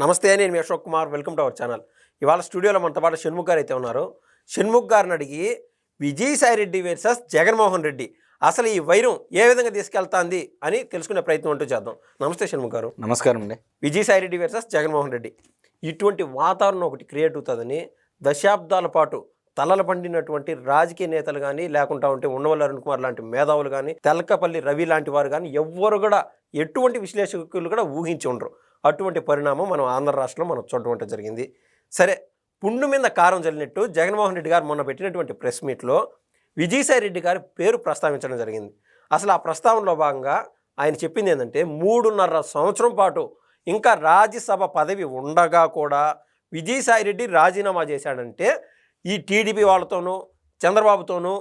నమస్తే, నేను మీ Ashok Kumar. Welcome to our channel. ఇవాళ స్టూడియోలో మనతో పాటు షణ్ముఖ్ గారు అయితే ఉన్నారు. షణ్ముఖ్ గారిని అడిగి విజయసాయిరెడ్డి వర్సెస్ జగన్మోహన్ రెడ్డి అసలు ఈ వైరం ఏ విధంగా తీసుకెళ్తాంది అని తెలుసుకునే ప్రయత్నం అంటూ చేద్దాం. నమస్తే షణ్ముఖ్ గారు. నమస్కారం అండి. విజయసాయిరెడ్డి వర్సెస్ జగన్మోహన్ రెడ్డి ఇటువంటి వాతావరణం ఒకటి క్రియేట్ అవుతుందని దశాబ్దాల పాటు తలలు పండినటువంటి రాజకీయ నేతలు కానీ, లేకుండా ఉంటే ఉండవల్లి అరుణ్ కుమార్ లాంటి మేధావులు కానీ, తెలకపల్లి రవి లాంటి వారు కానీ ఎవ్వరు కూడా ఎటువంటి విశ్లేషకులు కూడా ఊహించి ఉండరు. అటువంటి పరిణామం మనం ఆంధ్ర రాష్ట్రంలో మనం చూడటం జరిగింది. సరే, పుండు మీద కారం చల్లినట్టు జగన్మోహన్ రెడ్డి గారు మొన్న పెట్టినటువంటి ప్రెస్ మీట్లో విజయసాయి రెడ్డి గారి పేరు ప్రస్తావించడం జరిగింది. అసలు ఆ ప్రస్తావనలో భాగంగా ఆయన చెప్పింది ఏంటంటే 3.5 సంవత్సరం పాటు ఇంకా రాజ్యసభ పదవి ఉండగా కూడా విజయసాయి రెడ్డి రాజీనామా చేశాడంటే ఈ టీడీపీ వాళ్ళతోనూ చంద్రబాబుతోనూ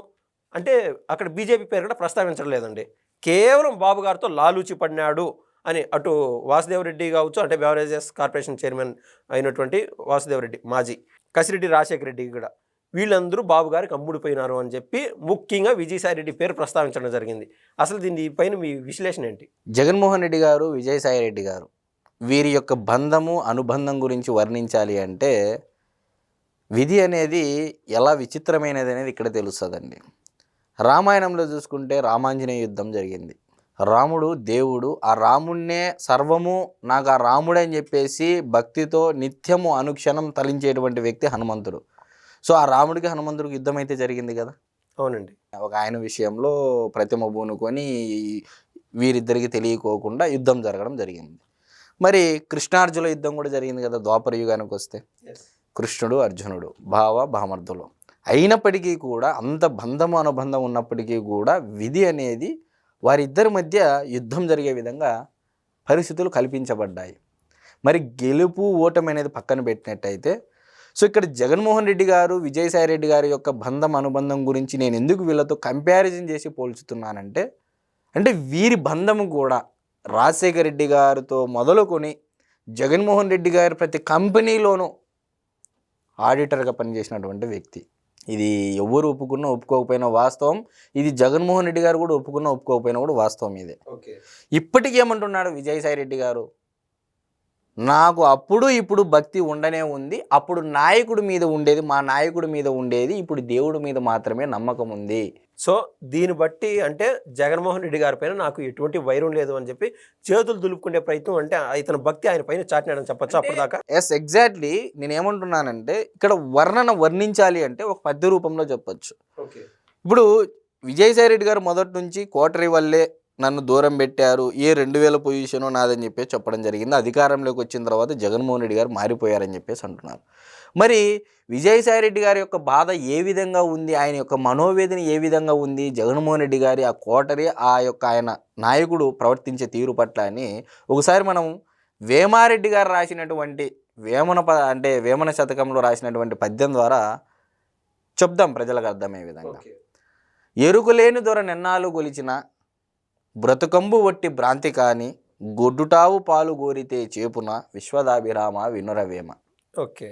అంటే అక్కడ బీజేపీ పేరు కూడా ప్రస్తావించడం లేదండి. కేవలం బాబు గారితో లాలూచి పడినాడు అని అటు వాసుదేవరెడ్డి కావచ్చు, అంటే బెవరేజెస్ కార్పొరేషన్ చైర్మన్ అయినటువంటి వాసుదేవరెడ్డి, మాజీ కసిరెడ్డి రాజశేఖర రెడ్డి కూడా వీళ్ళందరూ బాబు గారికి అమ్ముడిపోయినారు అని చెప్పి ముఖ్యంగా విజయసాయి రెడ్డి పేరు ప్రస్తావించడం జరిగింది. అసలు దీనిపైన మీ విశ్లేషణ ఏంటి? జగన్మోహన్ రెడ్డి గారు, విజయసాయి రెడ్డి గారు వీరి యొక్క బంధము అనుబంధం గురించి వర్ణించాలి అంటే విధి అనేది ఎలా విచిత్రమైనది అనేది ఇక్కడ తెలుస్తుందండి. రామాయణంలో చూసుకుంటే రామాంజనేయ యుద్ధం జరిగింది. రాముడు దేవుడు, ఆ రాముడినే సర్వము నాకు ఆ రాముడే అని చెప్పేసి భక్తితో నిత్యము అనుక్షణం తలించేటువంటి వ్యక్తి హనుమంతుడు. సో ఆ రాముడికి హనుమంతుడికి యుద్ధం అయితే జరిగింది కదా. అవునండి. ఒక ఆయన విషయంలో ప్రతిమ పూనుకొని వీరిద్దరికి తెలియకోకుండా యుద్ధం జరగడం జరిగింది. మరి కృష్ణార్జున యుద్ధం కూడా జరిగింది కదా ద్వాపర యుగానికి వస్తే. కృష్ణుడు అర్జునుడు భామర్దులు అయినప్పటికీ కూడా అంత బంధము అనుబంధం ఉన్నప్పటికీ కూడా విధి అనేది వారిద్దరి మధ్య యుద్ధం జరిగే విధంగా పరిస్థితులు కల్పించబడ్డాయి. మరి గెలుపు ఓటమి అనేది పక్కన పెట్టినట్టయితే, సో ఇక్కడ జగన్మోహన్ రెడ్డి గారు, విజయసాయి రెడ్డి గారి యొక్క బంధం అనుబంధం గురించి నేను ఎందుకు వీళ్ళతో కంపారిజన్ చేసి పోల్చుతున్నానంటే, అంటే వీరి బంధము కూడా రాజశేఖర రెడ్డి గారితో మొదలుకొని జగన్మోహన్ రెడ్డి గారు ప్రతి కంపెనీలోనూ ఆడిటర్గా పనిచేసినటువంటి వ్యక్తి. ఇది ఎవరు ఒప్పుకున్నా ఒప్పుకోకపోయినా వాస్తవం. ఇది జగన్మోహన్ రెడ్డి గారు కూడా ఒప్పుకున్నా ఒప్పుకోకపోయినా కూడా వాస్తవం ఇదే. ఇప్పటికీ ఏమంటున్నాడు విజయసాయి రెడ్డి గారు, నాకు అప్పుడు ఇప్పుడు భక్తి ఉండనే ఉంది. అప్పుడు నాయకుడి మీద ఉండేది, మా నాయకుడి మీద ఉండేది, ఇప్పుడు దేవుడి మీద మాత్రమే నమ్మకం ఉంది. సో దీన్ని బట్టి అంటే జగన్మోహన్ రెడ్డి గారి పైన నాకు ఎటువంటి వైరం లేదు అని చెప్పి చేతులు దులుపుకునే ప్రయత్నం, అంటే ఇతని భక్తి ఆయన పైన చాటినాడని చెప్పచ్చు అప్పటిదాకా. Yes, exactly. నేనేమంటున్నానంటే ఇక్కడ వర్ణించాలి అంటే ఒక పద్య రూపంలో చెప్పచ్చు. ఇప్పుడు విజయసాయి రెడ్డి గారు మొదటి నుంచి కోటరీ వల్లే నన్ను దూరం పెట్టారు, ఏ 2000 పొజిషను నాదని చెప్పేసి చెప్పడం జరిగింది. అధికారంలోకి వచ్చిన తర్వాత జగన్మోహన్ రెడ్డి గారు మారిపోయారని చెప్పేసి అంటున్నారు. మరి విజయసాయి రెడ్డి గారి యొక్క బాధ ఏ విధంగా ఉంది, ఆయన యొక్క మనోవేదన ఏ విధంగా ఉంది, జగన్మోహన్ రెడ్డి గారి ఆ కోటరీ ఆ యొక్క ఆయన నాయకుడు ప్రవర్తించే తీరు పట్ల అని ఒకసారి మనం వేమారెడ్డి గారు రాసినటువంటి వేమన శతకంలో రాసినటువంటి పద్యం ద్వారా చెప్దాం ప్రజలకు అర్థమయ్యే విధంగా. ఎరుకులేని దొర నెన్నాళ్ళు గొలిచిన బ్రతుకంబు వట్టి భ్రాంతి కాని గొడ్డుటావు పాలు గోరితే చేపున విశ్వదాభిరామ వినురవేమ. ఓకే,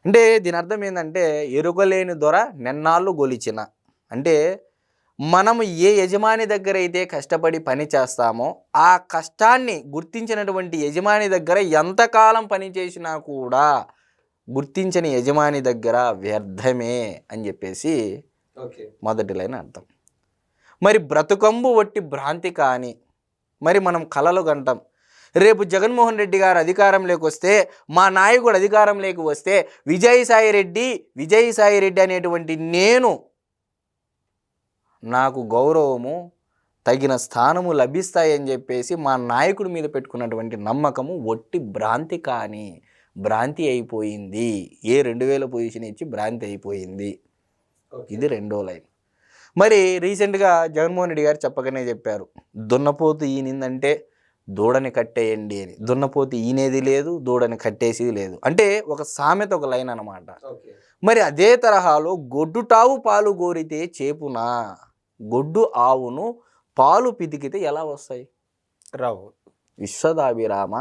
అంటే దీని అర్థం ఏంటంటే ఎరుకలేని దొర నెన్నాళ్ళు గొలిచిన అంటే మనము ఏ యజమాని దగ్గర అయితే కష్టపడి పని చేస్తామో ఆ కష్టాన్ని గుర్తించినటువంటి యజమాని దగ్గర ఎంతకాలం పని చేసినా కూడా గుర్తించని యజమాని దగ్గర వ్యర్థమే అని చెప్పేసి మొదటి లైన్ అర్థం. మరి బ్రతుకంబు వట్టి భ్రాంతి కాని, మరి మనం కలలు కంటాం రేపు జగన్మోహన్ రెడ్డి గారు అధికారంలోకి వస్తే, మా నాయకుడు అధికారంలోకి వస్తే విజయసాయి రెడ్డి అనేటువంటి నాకు గౌరవము తగిన స్థానము లభిస్తాయని చెప్పేసి మా నాయకుడి మీద పెట్టుకున్నటువంటి నమ్మకము ఒట్టి భ్రాంతి కాని భ్రాంతి అయిపోయింది. ఏ 2000 పొజిషన్ ఇచ్చి భ్రాంతి అయిపోయింది. ఇది రెండో లైన్. మరి రీసెంట్గా జగన్మోహన్ రెడ్డి గారు చెప్పగానే చెప్పారు, దున్నపోతు ఈనిందంటే దూడని కట్టేయండి అని. దున్నపోతు ఈనేది లేదు, దూడని కట్టేసేది లేదు. అంటే ఒక సామెత, ఒక లైన్ అన్నమాట. మరి అదే తరహాలో గొడ్డుటావు పాలు గోరితే చేపునా, గొడ్డు ఆవును పాలు పితికితే ఎలా వస్తాయి? రావు. విశ్వదాభిరామ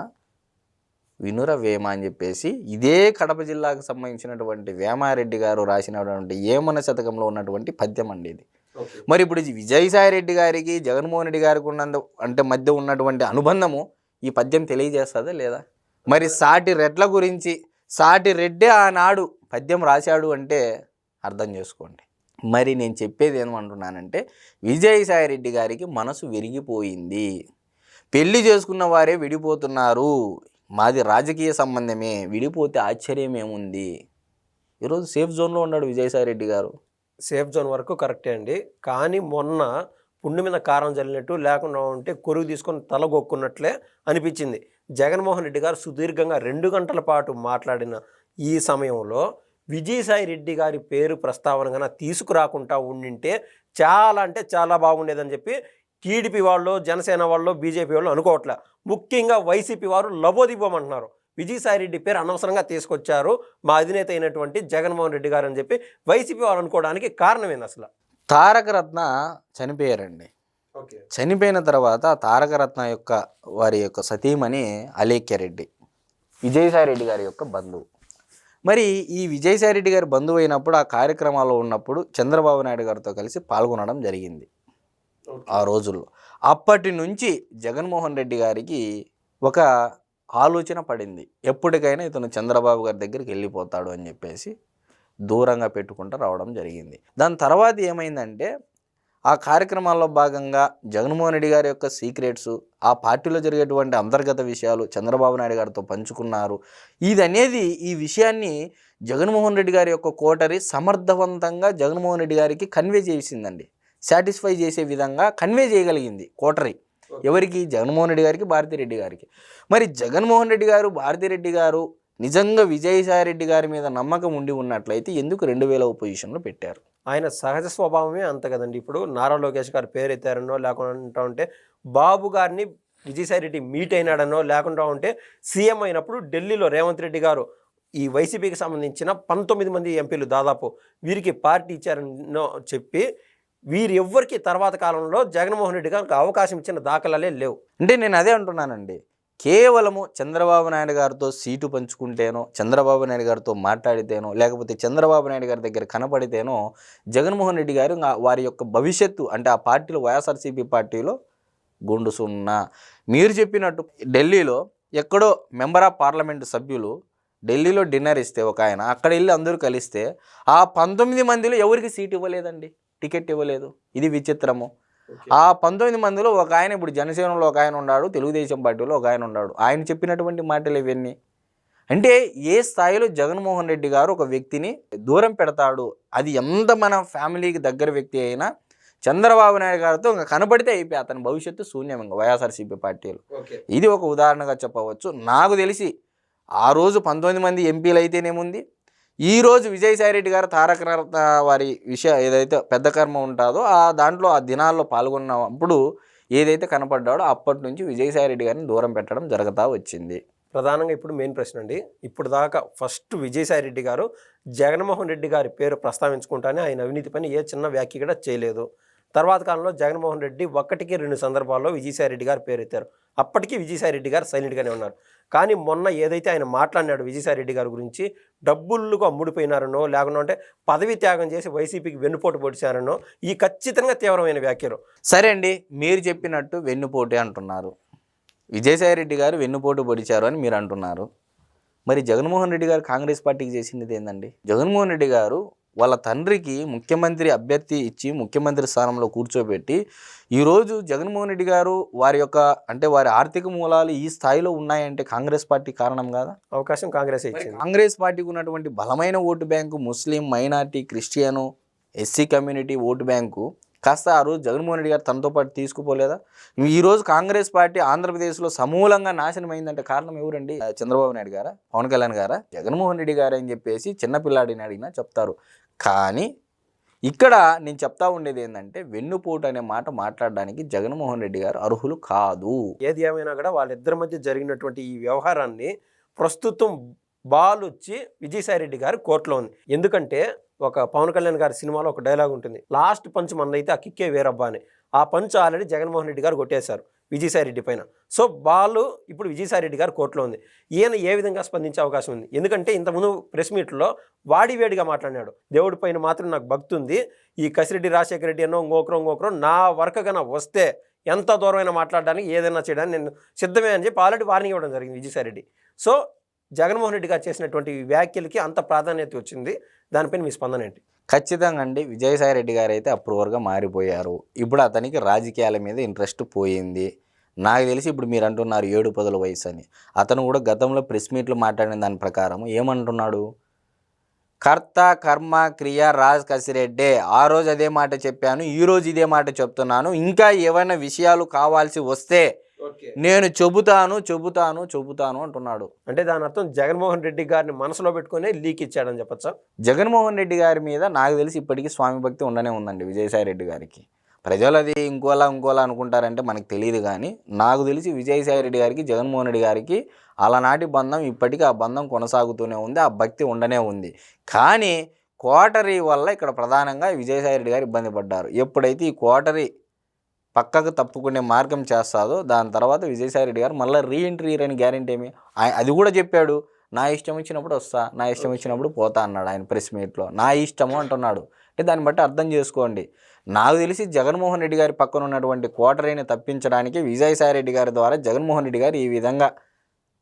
వినురవేమ అని చెప్పేసి ఇదే కడప జిల్లాకు సంబంధించినటువంటి వేమారెడ్డి గారు రాసినటువంటి ఏమన శతకంలో ఉన్నటువంటి పద్యం అండి ఇది. మరి ఇప్పుడు విజయసాయి రెడ్డి గారికి జగన్మోహన్ రెడ్డి గారికి మధ్య ఉన్నటువంటి అనుబంధము ఈ పద్యం తెలియజేస్తుందా లేదా? మరి సాటి రెడ్ల గురించి సాటి రెడ్డే ఆనాడు పద్యం రాశాడు అంటే అర్థం చేసుకోండి. మరి నేను చెప్పేది ఏమంటున్నానంటే విజయసాయిరెడ్డి గారికి మనసు విరిగిపోయింది. పెళ్లి చేసుకున్న వారే విడిపోతున్నారు. మాది రాజకీయ సంబంధమే, విడిపోతే ఆశ్చర్యం ఏముంది? ఈరోజు సేఫ్ జోన్లో ఉన్నాడు విజయసాయిరెడ్డి గారు. సేఫ్ జోన్ వరకు కరెక్టే అండి. కానీ మొన్న పుండు మీద కారం చల్లినట్టు లేకుండా ఉంటే కొరుగు తీసుకొని తలగొక్కున్నట్లే అనిపించింది. జగన్మోహన్ రెడ్డి గారు సుదీర్ఘంగా 2 గంటల పాటు మాట్లాడిన ఈ సమయంలో విజయసాయి రెడ్డి గారి పేరు ప్రస్తావన కన్నా తీసుకురాకుండా ఉండింటే చాలా అంటే చాలా బాగుండేదని చెప్పి టీడీపీ వాళ్ళు, జనసేన వాళ్ళు, బీజేపీ వాళ్ళు అనుకోవట్లే. ముఖ్యంగా వైసీపీ వారు లబోదిబోమంటున్నారు. విజయసాయిరెడ్డి పేరు అనవసరంగా తీసుకొచ్చారు మా అధినేత అయినటువంటి జగన్మోహన్ రెడ్డి గారు అని చెప్పి వైసీపీ వాళ్ళు అనుకోవడానికి కారణం ఏంది అసలు? తారకరత్న చనిపోయారండి. చనిపోయిన తర్వాత తారకరత్న యొక్క వారి యొక్క సతీమణి అలేఖ్యారెడ్డి విజయసాయిరెడ్డి గారి యొక్క బంధువు. మరి ఈ విజయసాయిరెడ్డి గారి బంధువు అయినప్పుడు ఆ కార్యక్రమాల్లో ఉన్నప్పుడు చంద్రబాబు నాయుడు గారితో కలిసి పాల్గొనడం జరిగింది ఆ రోజుల్లో. అప్పటి నుంచి జగన్మోహన్ రెడ్డి గారికి ఒక ఆలోచన పడింది, ఎప్పటికైనా ఇతను చంద్రబాబు గారి దగ్గరికి వెళ్ళిపోతాడు అని చెప్పేసి దూరంగా పెట్టుకుంటూ రావడం జరిగింది. దాని తర్వాత ఏమైందంటే ఆ కార్యక్రమాల్లో భాగంగా జగన్మోహన్ రెడ్డి గారి యొక్క సీక్రెట్స్, ఆ పార్టీలో జరిగేటువంటి అంతర్గత విషయాలు చంద్రబాబు నాయుడు గారితో పంచుకున్నారు. ఇది అనేది ఈ విషయాన్ని జగన్మోహన్ రెడ్డి గారి యొక్క కోటరీ సమర్థవంతంగా జగన్మోహన్ రెడ్డి గారికి కన్వే చేసిందండి. సాటిస్ఫై చేసే విధంగా కన్వే చేయగలిగింది కోటరీ. ఎవరికి? జగన్మోహన్ రెడ్డి గారికి, భారతిరెడ్డి గారికి. మరి జగన్మోహన్ రెడ్డి గారు, భారతిరెడ్డి గారు నిజంగా విజయసాయిరెడ్డి గారి మీద నమ్మకం ఉండి ఉన్నట్లయితే ఎందుకు 2000 పొజిషన్లో పెట్టారు? ఆయన సహజ స్వభావమే అంత కదండి. ఇప్పుడు నారా లోకేష్ గారు పేరు ఎత్తారనో లేకుండా ఉంటే బాబు గారిని విజయసాయిరెడ్డి మీట్ అయినాడనో లేకుండా ఉంటే సీఎం అయినప్పుడు ఢిల్లీలో రేవంత్ రెడ్డి గారు ఈ వైసీపీకి సంబంధించిన 19 మంది ఎంపీలు దాదాపు వీరికి పార్టీ ఇచ్చారనో చెప్పి వీరు ఎవ్వరికి తర్వాత కాలంలో జగన్మోహన్ రెడ్డి గారికి అవకాశం ఇచ్చిన దాఖలాలే లేవు. అంటే నేను అదే అంటున్నానండి. కేవలము చంద్రబాబు నాయుడు గారితో సీటు పంచుకుంటేనో, చంద్రబాబు నాయుడు గారితో మాట్లాడితేనో, లేకపోతే చంద్రబాబు నాయుడు గారి దగ్గర కనపడితేనో జగన్మోహన్ రెడ్డి గారు వారి యొక్క భవిష్యత్తు అంటే ఆ పార్టీలో వైఎస్ఆర్సీపీ పార్టీలో గుండు సున్నా. మీరు చెప్పినట్టు ఢిల్లీలో ఎక్కడో మెంబర్ ఆఫ్ పార్లమెంటు సభ్యులు ఢిల్లీలో డిన్నర్ ఇస్తే ఒక ఆయన అక్కడ వెళ్ళి అందరూ కలిస్తే ఆ 19 మందిలో ఎవరికి సీట్ ఇవ్వలేదండి, టికెట్ ఇవ్వలేదు. ఇది విచిత్రము. ఆ 19 మందిలో ఒక ఆయన ఇప్పుడు జనసేనలో ఒక ఆయన ఉన్నాడు, తెలుగుదేశం పార్టీలో ఒక ఆయన ఉన్నాడు. ఆయన చెప్పినటువంటి మాటలు ఇవన్నీ అంటే ఏ స్థాయిలో జగన్మోహన్ రెడ్డి గారు ఒక వ్యక్తిని దూరం పెడతాడు. అది ఎంత మన ఫ్యామిలీకి దగ్గర వ్యక్తి అయినా చంద్రబాబు నాయుడు గారితో ఇంకా కనబడితే అయిపోయి అతని భవిష్యత్తు శూన్యం ఇంకా వైఎస్ఆర్సీపీ పార్టీలో. ఇది ఒక ఉదాహరణగా చెప్పవచ్చు. నాకు తెలిసి ఆ రోజు 19 మంది ఎంపీలు అయితేనేముంది, ఈరోజు విజయసాయిరెడ్డి గారు తారకరత్న వారి విషయం ఏదైతే పెద్ద కర్మ ఉంటుందో ఆ దాంట్లో ఆ దినాల్లో పాల్గొన్నప్పుడు ఏదైతే కనపడ్డాడో అప్పటి నుంచి విజయసాయిరెడ్డి గారిని దూరం పెట్టడం జరుగుతూ వచ్చింది. ప్రధానంగా ఇప్పుడు మెయిన్ ప్రశ్న అండి, ఇప్పుడు దాకా ఫస్ట్ విజయసాయిరెడ్డి గారు జగన్మోహన్ రెడ్డి గారి పేరు ప్రస్తావించుకుంటానే ఆయన అవినీతి పని ఏ చిన్న వ్యాఖ్య కూడా చేయలేదు. తర్వాత కాలంలో జగన్మోహన్ రెడ్డి 1-2 సందర్భాల్లో విజయసాయిరెడ్డి గారు పేరు ఎత్తారు. అప్పటికీ విజయసాయిరెడ్డి గారు సైలెంట్గానే ఉన్నారు. కానీ మొన్న ఏదైతే ఆయన మాట్లాడినాడు విజయసాయిరెడ్డి గారి గురించి, డబ్బులకు అమ్ముడిపోయినారనో లేకుండా అంటే పదవి త్యాగం చేసి వైసీపీకి వెన్నుపోటు పొడిచారనో ఈ ఖచ్చితంగా తీవ్రమైన వ్యాఖ్యలు. సరే అండి, మీరు చెప్పినట్టు వెన్నుపోటే అంటున్నారు, విజయసాయిరెడ్డి గారు వెన్నుపోటు పొడిచారు అని మీరు అంటున్నారు. మరి జగన్మోహన్ రెడ్డి గారు కాంగ్రెస్ పార్టీకి చేసింది ఏందండి? జగన్మోహన్ రెడ్డి గారు వాళ్ళ తండ్రికి ముఖ్యమంత్రి అభ్యర్థి ఇచ్చి ముఖ్యమంత్రి స్థానంలో కూర్చోబెట్టి ఈరోజు జగన్మోహన్ రెడ్డి గారు వారి యొక్క అంటే వారి ఆర్థిక మూలాలు ఈ స్థాయిలో ఉన్నాయంటే కాంగ్రెస్ పార్టీ కారణం కాదా? అవకాశం కాంగ్రెస్ ఇచ్చింది. కాంగ్రెస్ పార్టీకి ఉన్నటువంటి బలమైన vote bank Muslim, minority, Christian, SC community vote bank కాస్త ఆ రోజు జగన్మోహన్ రెడ్డి గారు తనతో పాటు తీసుకుపోలేదా? ఈరోజు కాంగ్రెస్ పార్టీ ఆంధ్రప్రదేశ్లో సమూలంగా నాశనం అయిందంటే కారణం ఎవరండి? చంద్రబాబు నాయుడు గారా, పవన్ కళ్యాణ్ గారా, జగన్మోహన్ రెడ్డి గారు అని చెప్పేసి చిన్నపిల్లాడిని అడిగినా చెప్తారు. కానీ ఇక్కడ నేను చెప్తా ఉండేది ఏంటంటే వెన్నుపోటు అనే మాట మాట్లాడడానికి జగన్మోహన్ రెడ్డి గారు అర్హులు కాదు. ఏది ఏమైనా కూడా వాళ్ళిద్దరి మధ్య జరిగినటువంటి ఈ వ్యవహారాన్ని ప్రస్తుతం బాల్ వచ్చి విజయసాయిరెడ్డి గారు కోర్టులో ఉంది. ఎందుకంటే ఒక పవన్ కళ్యాణ్ గారి సినిమాలో ఒక డైలాగ్ ఉంటుంది, లాస్ట్ పంచ్ మందైతే ఆ కిక్కే వేరబ్బా అని. ఆ పంచ్ ఆల్రెడీ జగన్మోహన్ రెడ్డి గారు కొట్టేశారు విజయసాయిరెడ్డి పైన. సో బాల్ ఇప్పుడు విజయసాయిరెడ్డి గారు కోర్టులో ఉంది. ఈయన ఏ విధంగా స్పందించే అవకాశం ఉంది? ఎందుకంటే ఇంతకుముందు ప్రెస్ మీట్లో వాడివేడిగా మాట్లాడినాడు, దేవుడి పైన మాత్రం నాకు భక్తి ఉంది, ఈ కసిరెడ్డి రాజశేఖర రెడ్డి అన్నో ఇంకొకరు నా వర్కగా వస్తే ఎంత దూరమైనా మాట్లాడడానికి ఏదైనా చేయడానికి నేను సిద్ధమే అని చెప్పి ఆల్రెడీ వార్నింగ్ ఇవ్వడం జరిగింది విజయసాయిరెడ్డి. సో జగన్మోహన్ రెడ్డి గారు చేసినటువంటి ఈ వ్యాఖ్యలకి అంత ప్రాధాన్యత వచ్చింది. దానిపైన మీ స్పందన ఏంటి? ఖచ్చితంగా అండి. విజయసాయి రెడ్డి గారు అయితే అప్రూవర్గా మారిపోయారు. ఇప్పుడు అతనికి రాజకీయాల మీద ఇంట్రెస్ట్ పోయింది. నాకు తెలిసి ఇప్పుడు మీరు అంటున్నారు 7-10 వయసు అని. అతను కూడా గతంలో ప్రెస్ మీట్లు మాట్లాడిన దాని ప్రకారం ఏమంటున్నాడు, కర్త కర్మ క్రియ రాజ్ కసిరెడ్డే. ఆ రోజు అదే మాట చెప్పాను, ఈరోజు ఇదే మాట చెప్తున్నాను. ఇంకా ఏమైనా విషయాలు కావాల్సి వస్తే నేను చెబుతాను అంటున్నాడు. అంటే దాని అర్థం జగన్మోహన్ రెడ్డి గారిని మనసులో పెట్టుకుని లీక్ ఇచ్చాడని చెప్పచ్చా? జగన్మోహన్ రెడ్డి గారి మీద నాకు తెలిసి ఇప్పటికీ స్వామి భక్తి ఉండనే ఉందండి విజయసాయి రెడ్డి గారికి. ప్రజలు అది ఇంకోలా అనుకుంటారంటే మనకు తెలియదు, కానీ నాకు తెలిసి విజయసాయి రెడ్డి గారికి జగన్మోహన్ రెడ్డి గారికి అలనాటి బంధం ఇప్పటికీ ఆ బంధం కొనసాగుతూనే ఉంది, ఆ భక్తి ఉండనే ఉంది. కానీ కోటరీ వల్ల ఇక్కడ ప్రధానంగా విజయసాయి రెడ్డి గారు ఇబ్బంది పడ్డారు. ఎప్పుడైతే ఈ కోటరీ పక్కకు తప్పుకునే మార్గం చేస్తాదో దాని తర్వాత విజయసాయి రెడ్డి గారు మళ్ళీ రీఎంట్రీ అని గ్యారెంటీ ఏమి, అది కూడా చెప్పాడు. నా ఇష్టం ఇచ్చినప్పుడు వస్తా, నా ఇష్టం ఇచ్చినప్పుడు పోతా అన్నాడు ఆయన ప్రెస్ మీట్లో. నా ఇష్టము అంటున్నాడు. అంటే దాన్ని బట్టి అర్థం చేసుకోండి. నాకు తెలిసి జగన్మోహన్ రెడ్డి గారి పక్కన ఉన్నటువంటి కోటరీని తప్పించడానికి విజయసాయి రెడ్డి గారి ద్వారా జగన్మోహన్ రెడ్డి గారు ఈ విధంగా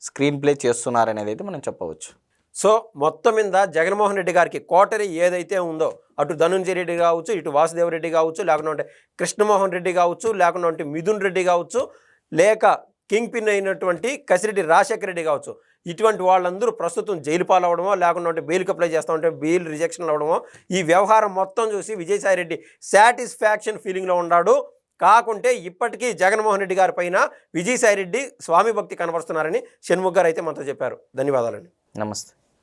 స్క్రీన్ ప్లే చేస్తున్నారనేది అయితే మనం చెప్పవచ్చు. సో మొత్తం మీద జగన్మోహన్ రెడ్డి గారికి కోటరీ ఏదైతే ఉందో, అటు ధనుంజయ రెడ్డి కావచ్చు, ఇటు వాసుదేవ్ రెడ్డి కావచ్చు, లేకుంటే కృష్ణమోహన్ రెడ్డి కావచ్చు, లేకుంటే మిథున్ రెడ్డి కావచ్చు, లేక కింగ్ పిన్ అయినటువంటి కసిరెడ్డి రాజశేఖర రెడ్డి కావచ్చు, ఇటువంటి వాళ్ళందరూ ప్రస్తుతం జైలు పాలవడమో, లేకుంటే బెయిల్కి అప్లై చేస్తూ ఉంటే బెయిల్ రిజెక్షన్ అవ్వడమో, ఈ వ్యవహారం మొత్తం చూసి విజయసాయి రెడ్డి సాటిస్ఫాక్షన్ ఫీలింగ్లో ఉన్నాడు. కాకుంటే ఇప్పటికీ జగన్మోహన్ రెడ్డి గారి పైన విజయసాయి రెడ్డి స్వామి భక్తి కనబరుస్తున్నారని షణ్ముఖ్ గారు అయితే మనతో చెప్పారు. ధన్యవాదాలండి. నమస్తే.